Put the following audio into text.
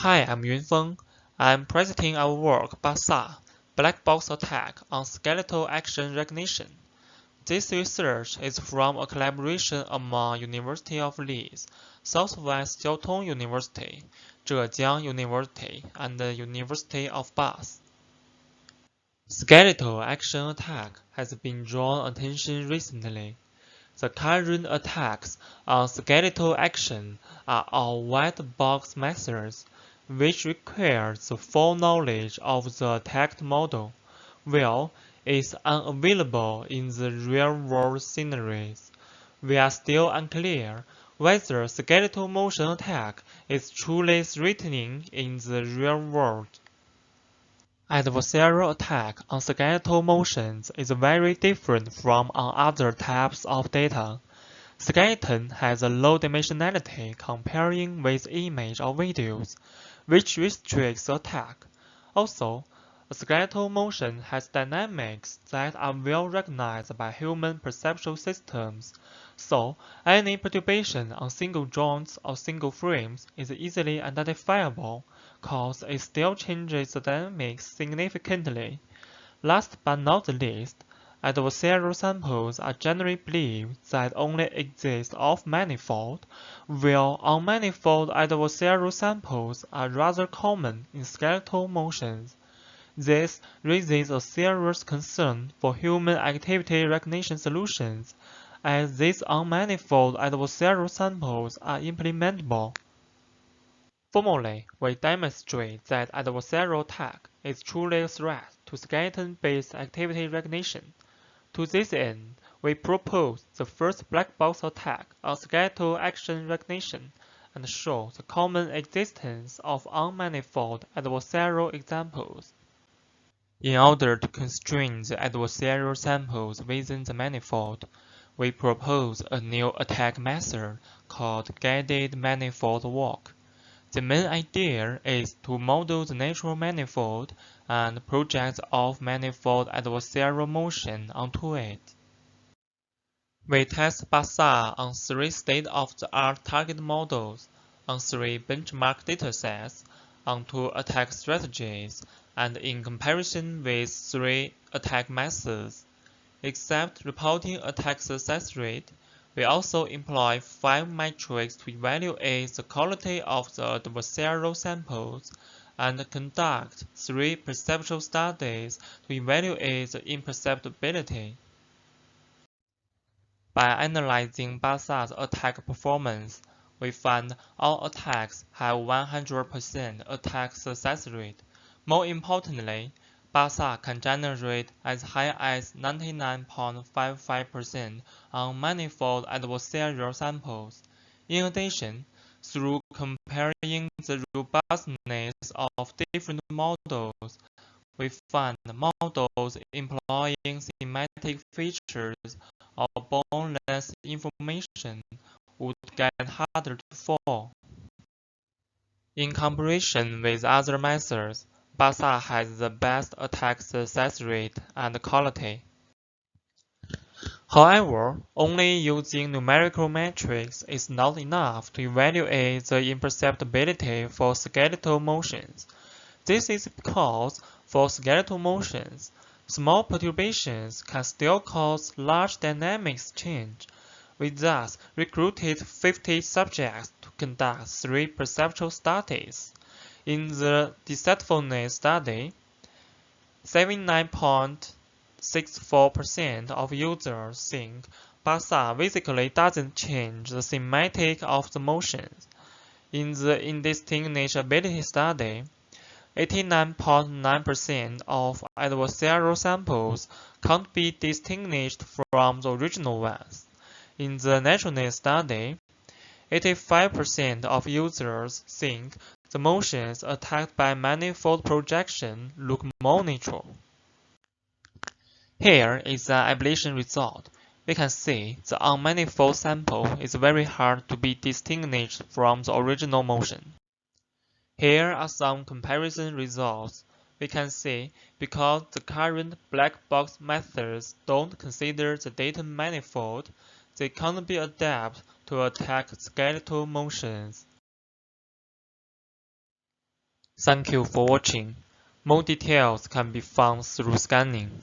Hi, I'm Yunfeng. I'm presenting our work BASAR, Black Box Attack on Skeletal Action Recognition. This research is from a collaboration among University of Leeds, Southwest Jiaotong University, Zhejiang University, and the University of Bath. Skeletal action attack has been drawn attention recently. The current attacks on skeletal action are all white box methods, which require the full knowledge of the attacked model, while is unavailable in the real-world scenarios. We are still unclear whether skeletal motion attack is truly threatening in the real world. Adversarial attack on skeletal motions is very different from on other types of data. Skeleton has a low dimensionality comparing with image or videos, which restricts attack. Also, a skeletal motion has dynamics that are well recognized by human perceptual systems, so any perturbation on single joints or single frames is easily identifiable, cause it still changes the dynamics significantly. Last but not least, adversarial samples are generally believed that only exist off-manifold, while on-manifold adversarial samples are rather common in skeletal motions. This raises a serious concern for human activity recognition solutions, as these on-manifold adversarial samples are implementable. Formally, we demonstrate that adversarial attack is truly a threat to skeleton-based activity recognition. To this end, we propose the first black box attack on skeletal action recognition and show the common existence of on-manifold adversarial examples. In order to constrain the adversarial samples within the manifold, we propose a new attack method called guided manifold walk. The main idea is to model the natural manifold and project off-manifold adversarial motion onto it. We test BASAR on 3 state-of-the-art target models, on 3 benchmark datasets, on 2 attack strategies, and in comparison with 3 attack methods. Except reporting attack success rate, we also employ 5 metrics to evaluate the quality of the adversarial samples and conduct 3 perceptual studies to evaluate the imperceptibility. By analyzing BASAR's attack performance, we find all attacks have 100% attack success rate. More importantly, BASAR can generate as high as 99.55% on manifold adversarial samples. In addition, through comparing the robustness of different models, we find models employing semantic features or bone length information would get harder to fall. In comparison with other methods, BASAR has the best attack success rate and quality. However, only using numerical metrics is not enough to evaluate the imperceptibility for skeletal motions. This is because for skeletal motions, small perturbations can still cause large dynamics change. We thus recruited 50 subjects to conduct 3 perceptual studies. In the deceitfulness study, 79.64% of users think BASAR basically doesn't change the semantic of the motions. In the indistinguishability study, 89.9% of adversarial samples can't be distinguished from the original ones. In the naturalness study, 85% of users think the motions attacked by manifold projection look more natural. Here is the ablation result. We can see the on-manifold sample is very hard to be distinguished from the original motion. Here are some comparison results. We can see because the current black box methods don't consider the data manifold, they can't be adapted to attack skeletal motions. Thank you for watching. More details can be found through scanning.